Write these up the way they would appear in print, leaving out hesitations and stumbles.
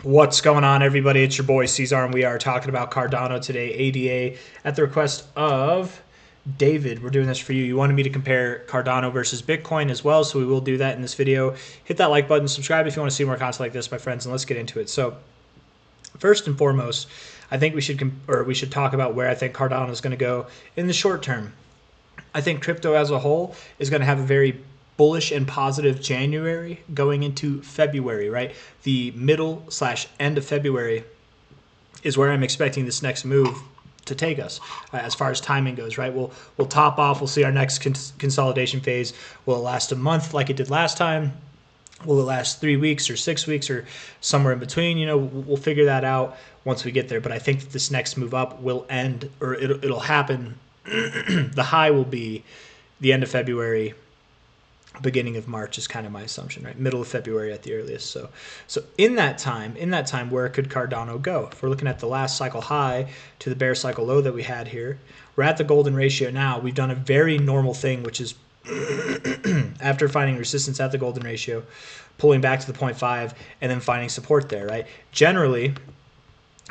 What's going on, everybody? It's your boy C-Zar, and we are talking about Cardano today, ADA, at the request of David. We're doing this for you. You wanted me to compare Cardano versus Bitcoin as well, so we will do that in this video. Hit that like button, subscribe if you want to see more content like this, my friends, and let's get into it. So, first and foremost, I think we should talk about where I think Cardano is going to go in the short term. I think crypto as a whole is going to have a very bullish and positive January going into February, right? The middle / end of February is where I'm expecting this next move to take us as far as timing goes, right? We'll top off. We'll see our next consolidation phase. Will it last a month like it did last time? Will it last 3 weeks or 6 weeks or somewhere in between? You know, we'll figure that out once we get there. But I think that this next move up will end, or it'll happen. The high will be the end of February, beginning of March is kind of my assumption, right? Middle of February at the earliest. So in that time, where could Cardano go? If we're looking at the last cycle high to the bear cycle low that we had here, we're at the golden ratio now. We've done a very normal thing, which is after finding resistance at the golden ratio, pulling back to the 0.5 and then finding support there, right? Generally,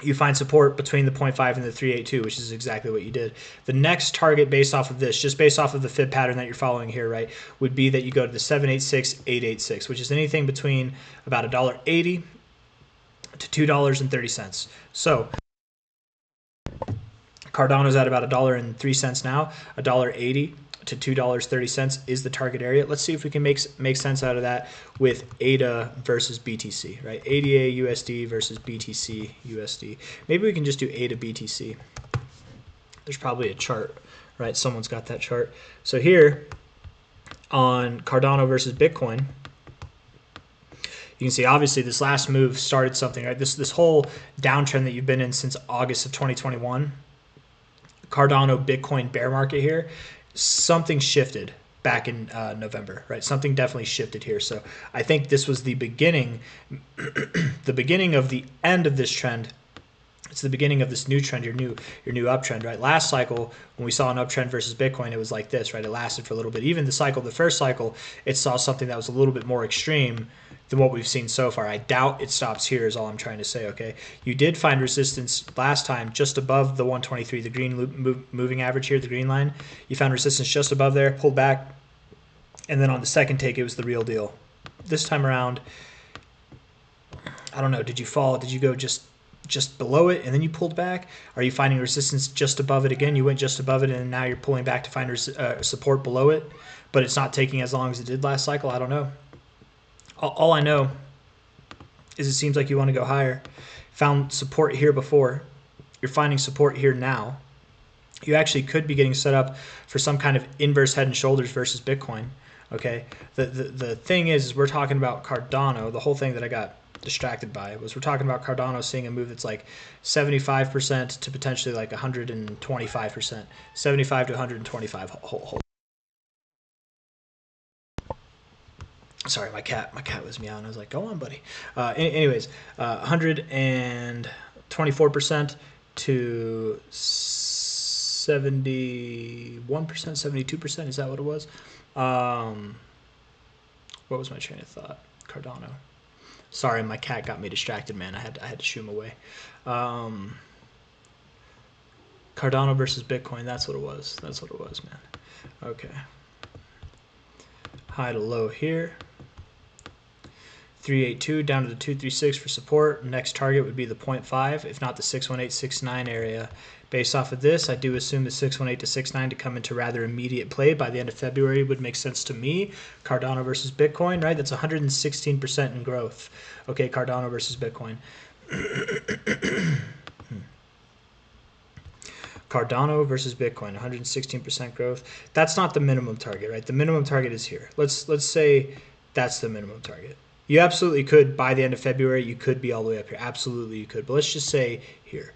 you find support between the 0.5 and the 382, which is exactly what you did. The next target based off of this, just based off of the fib pattern that you're following here, right, would be that you go to the 786, 886, which is anything between about $1.80 to $2.30. So Cardano's at about $1.03 now. $1.80 to $2.30 is the target area. Let's see if we can make sense out of that with ADA versus BTC, right? ADA USD versus BTC USD. Maybe we can just do ADA BTC. There's probably a chart, right? Someone's got that chart. So here on Cardano versus Bitcoin, you can see obviously this last move started something, right? This whole downtrend that you've been in since August of 2021, Cardano Bitcoin bear market here, something shifted back in November, right? Something definitely shifted here. So I think this was the beginning, the beginning of the end of this trend. It's the beginning of this new trend, your new uptrend, right? Last cycle, when we saw an uptrend versus Bitcoin, it was like this, right? It lasted for a little bit. Even the first cycle, it saw something that was a little bit more extreme than what we've seen so far. I doubt it stops here is all I'm trying to say, okay? You did find resistance last time just above the 123, the green moving average here, the green line. You found resistance just above there, pulled back, and then on the second take, it was the real deal. This time around, I don't know, did you fall? Did you go just below it and then you pulled back? Are you finding resistance just above it again? You went just above it and now you're pulling back to find support below it, but it's not taking as long as it did last cycle? I don't know. All I know is it seems like you want to go higher. Found support here before. You're finding support here now. You actually could be getting set up for some kind of inverse head and shoulders versus Bitcoin. Okay. The thing is we're talking about Cardano. The whole thing that I got distracted by was we're talking about Cardano seeing a move that's like 75% to potentially like 125%. 75 to 125. Hold. Sorry, my cat was meowing. I was like, go on, buddy. Anyways, 124% to 71%, 72%. Is that what it was? What was my train of thought? Cardano. Sorry, my cat got me distracted, man. I had to shoo him away. Cardano versus Bitcoin. That's what it was. That's what it was, man. Okay. High to low here. 382 down to the 236 for support. Next target would be the 0.5, if not the 61869 area. Based off of this, I do assume the 618 to 69 to come into rather immediate play by the end of February would make sense to me. Cardano versus Bitcoin, right? That's 116% in growth. Okay, Cardano versus Bitcoin. Cardano versus Bitcoin, 116% growth. That's not the minimum target, right? The minimum target is here. Let's say that's the minimum target. You absolutely could, by the end of February, you could be all the way up here. Absolutely you could. But let's just say here.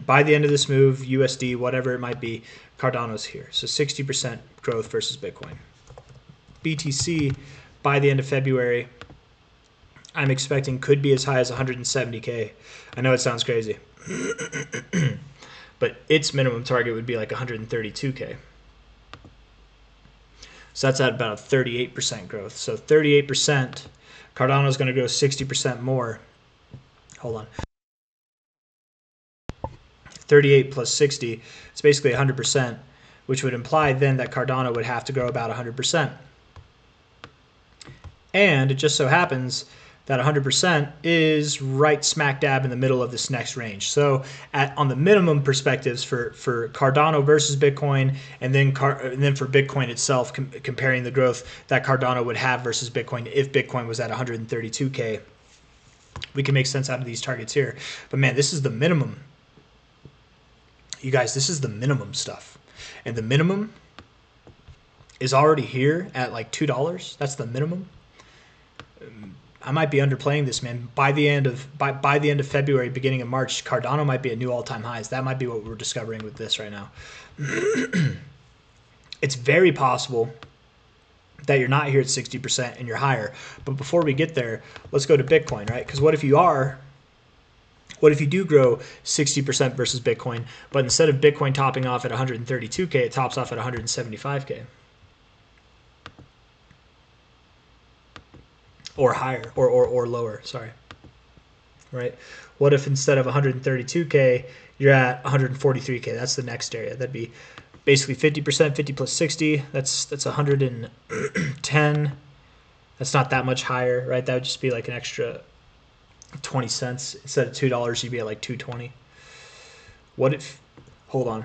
By the end of this move, USD, whatever it might be, Cardano's here. So 60% growth versus Bitcoin. BTC, by the end of February, I'm expecting could be as high as 170K. I know it sounds crazy. But its minimum target would be like 132K. So that's at about 38% growth. So 38%, Cardano is going to grow 60% more hold on, 38 plus 60, it's basically 100%, which would imply then that Cardano would have to grow about 100%. And it just so happens that 100% is right smack dab in the middle of this next range. So on the minimum perspectives for Cardano versus Bitcoin, and then for Bitcoin itself, comparing the growth that Cardano would have versus Bitcoin if Bitcoin was at 132K, we can make sense out of these targets here. But man, this is the minimum. You guys, this is the minimum stuff. And the minimum is already here at like $2. That's the minimum. I might be underplaying this, man. By the end of February, beginning of March, Cardano might be at new all-time highs. That might be what we're discovering with this right now. It's very possible that you're not here at 60% and you're higher. But before we get there, let's go to Bitcoin, right? Because what if you do grow 60% versus Bitcoin, but instead of Bitcoin topping off at 132K, it tops off at 175K? Or higher, or lower, sorry. Right? What if instead of 132K, you're at 143K? That's the next area. That'd be basically 50%, 50 plus 60. That's 110. That's not that much higher, right? That would just be like an extra 20 cents. Instead of $2, you'd be at like 220. What if, hold on.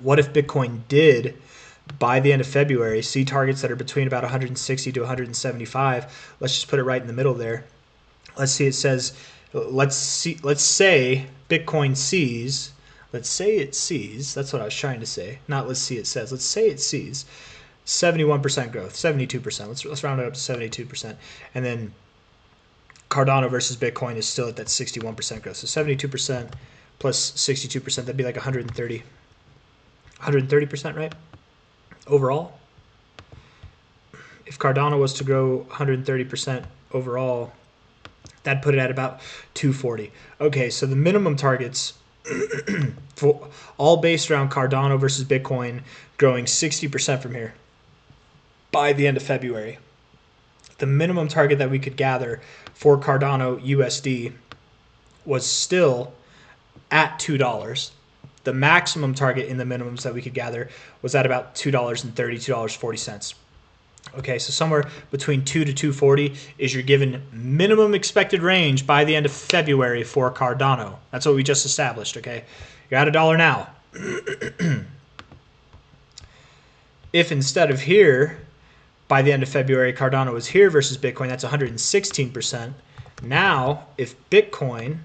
What if Bitcoin did, by the end of February, see targets that are between about 160 to 175? Let's just put it right in the middle there. Let's see, it says, let's say Bitcoin sees, that's what I was trying to say. Not let's see it says, let's say it sees 71% growth, 72%. Let's round it up to 72%. And then Cardano versus Bitcoin is still at that 61% growth. So 72% plus 62%, that'd be like 130%, right? Overall, if Cardano was to grow 130% overall, that'd put it at about 240. Okay, so the minimum targets, for all based around Cardano versus Bitcoin growing 60% from here by the end of February. The minimum target that we could gather for Cardano USD was still at $2. The maximum target in the minimums that we could gather was at about $2.30, $2.40. Okay, so somewhere between 2 to 240 is your given minimum expected range by the end of February for Cardano. That's what we just established, okay? You're at $1 now. If instead of here, by the end of February, Cardano was here versus Bitcoin, that's 116%. Now, if Bitcoin,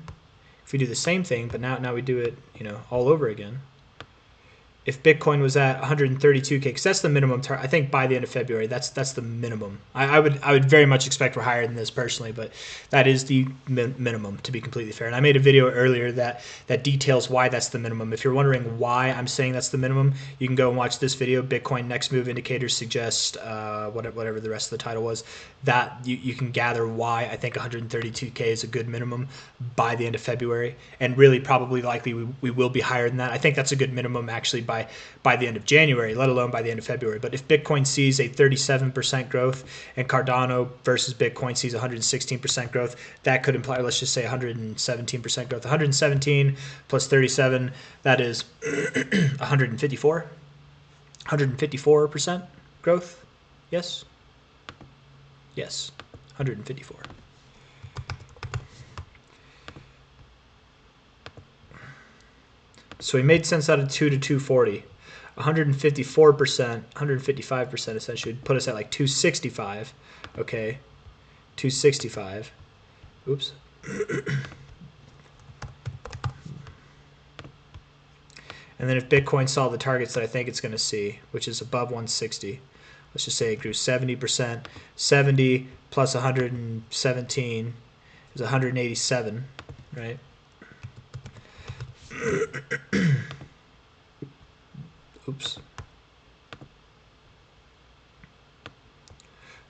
if we do the same thing, but now we do it, all over again. If Bitcoin was at 132K, because that's the minimum target, I think by the end of February, that's the minimum. I would very much expect we're higher than this personally, but that is the minimum, to be completely fair. And I made a video earlier that details why that's the minimum. If you're wondering why I'm saying that's the minimum, you can go and watch this video. Bitcoin next move indicators suggest whatever the rest of the title was. That you can gather why I think 132K is a good minimum by the end of February, and really probably likely we will be higher than that. I think that's a good minimum actually by the end of January, let alone by the end of February. But if Bitcoin sees a 37% growth and Cardano versus Bitcoin sees 116% growth, that could imply, let's just say 117% growth. 117 plus 37, that is 154. 154% growth. Yes? Yes, 154. So we made sense out of 2 to 240. 154%, 155% essentially would put us at like 265. Okay, 265. Oops. And then if Bitcoin saw the targets that I think it's going to see, which is above 160, let's just say it grew 70%. 70 plus 117 is 187, right? Oops.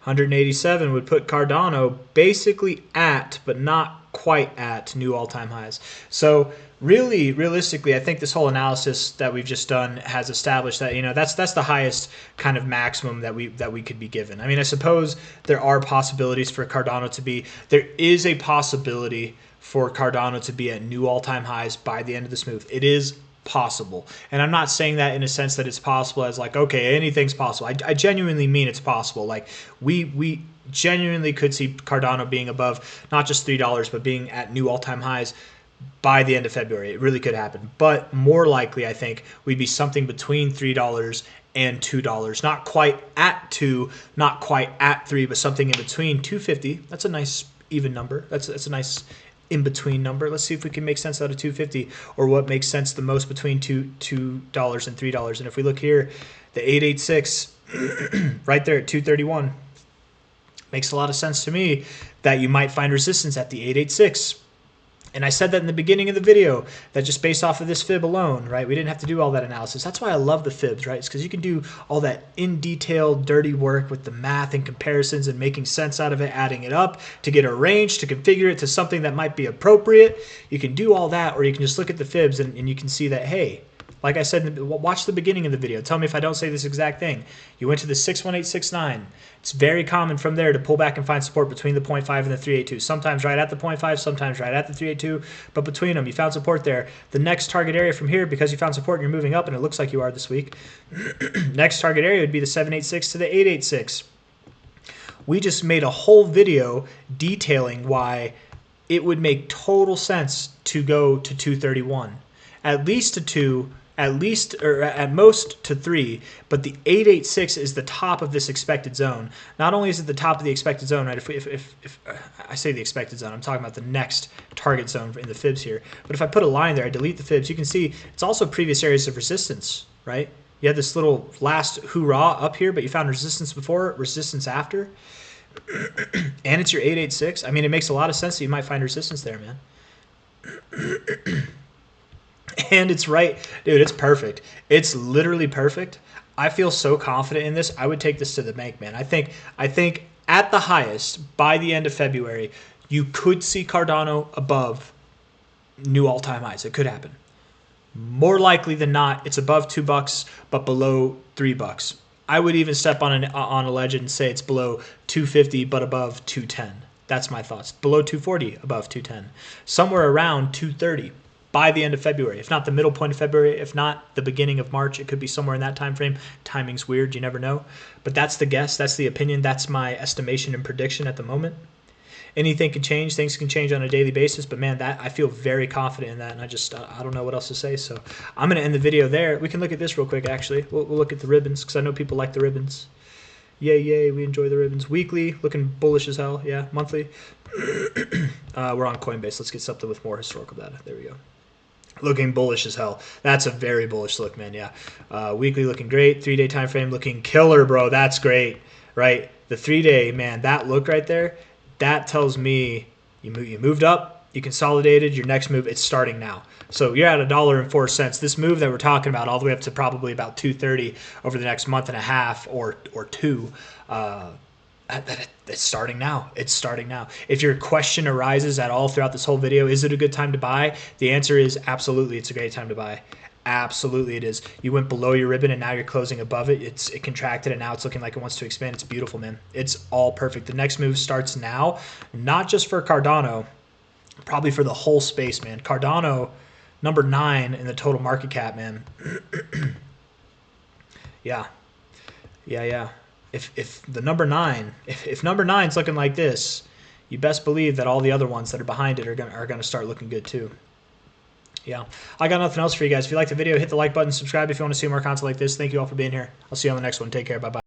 187 would put Cardano basically at, but not quite at, new all-time highs. So really, realistically, I think this whole analysis that we've just done has established that, you know, that's the highest kind of maximum that we could be given. I mean, I suppose there are possibilities for Cardano to be, there is a possibility for Cardano to be at new all-time highs by the end of this move. It is possible. And I'm not saying that in a sense that it's possible as like, okay, anything's possible. I genuinely mean it's possible. Like we genuinely could see Cardano being above not just $3, but being at new all-time highs by the end of February. It really could happen. But more likely, I think, we'd be something between $3 and $2. Not quite at 2, not quite at 3, but something in between. 250, that's a nice even number. That's a nice in-between number. Let's see if we can make sense out of 250, or what makes sense the most between $2 and $3. And if we look here, the 886 right there at 231 makes a lot of sense to me that you might find resistance at the 886. And I said that in the beginning of the video, that just based off of this fib alone, right? We didn't have to do all that analysis. That's why I love the fibs, right? It's because you can do all that in detail, dirty work with the math and comparisons and making sense out of it, adding it up to get a range, to configure it to something that might be appropriate. You can do all that, or you can just look at the fibs and you can see that, hey, like I said, watch the beginning of the video. Tell me if I don't say this exact thing. You went to the 61869. It's very common from there to pull back and find support between the 0.5 and the 382. Sometimes right at the 0.5, sometimes right at the 382. But between them, you found support there. The next target area from here, because you found support and you're moving up, and it looks like you are this week, next target area would be the 786 to the 886. We just made a whole video detailing why it would make total sense to go to 231. At least to 2, at least, or at most to 3, but the 886 is the top of this expected zone. Not only is it the top of the expected zone, right? If I say the expected zone, I'm talking about the next target zone in the fibs here. But if I put a line there, I delete the fibs, you can see it's also previous areas of resistance, right? You had this little last hoorah up here, but you found resistance before, resistance after, and it's your 886. I mean, it makes a lot of sense that you might find resistance there, man. And it's right, dude, it's perfect. It's literally perfect. I feel so confident in this. I would take this to the bank, man. I think at the highest, by the end of February, you could see Cardano above new all-time highs. It could happen. More likely than not, it's above $2, but below $3. I would even step on a ledge and say it's below 250, but above 210. That's my thoughts. Below 240, above 210. Somewhere around 230. By the end of February, if not the middle point of February, if not the beginning of March, it could be somewhere in that time frame. Timing's weird, you never know. But that's the guess, that's the opinion, that's my estimation and prediction at the moment. Anything can change, things can change on a daily basis, but man, that I feel very confident in that, and I don't know what else to say. So I'm going to end the video there. We can look at this real quick, actually. We'll look at the ribbons, because I know people like the ribbons. Yay, yay, we enjoy the ribbons. Weekly, looking bullish as hell. Yeah, monthly. We're on Coinbase. Let's get something with more historical data. There we go. Looking bullish as hell. That's a very bullish look, man. Yeah. Weekly looking great. 3-day time frame looking killer, bro. That's great, right? The 3-day, man, that look right there, that tells me you moved up, you consolidated, your next move, it's starting now. So you're at $1.04. This move that we're talking about all the way up to probably about 230 over the next month and a half or two, it's starting now. It's starting now. If your question arises at all throughout this whole video, is it a good time to buy? The answer is absolutely. It's a great time to buy. Absolutely it is. You went below your ribbon and now you're closing above it. It contracted and now it's looking like it wants to expand. It's beautiful, man. It's all perfect. The next move starts now, not just for Cardano, probably for the whole space, man. Cardano, number 9 in the total market cap, man. Yeah. If the number 9, if number 9's looking like this, you best believe that all the other ones that are behind it are gonna start looking good too. Yeah, I got nothing else for you guys. If you liked the video, hit the like button, subscribe if you want to see more content like this. Thank you all for being here. I'll see you on the next one. Take care. Bye bye.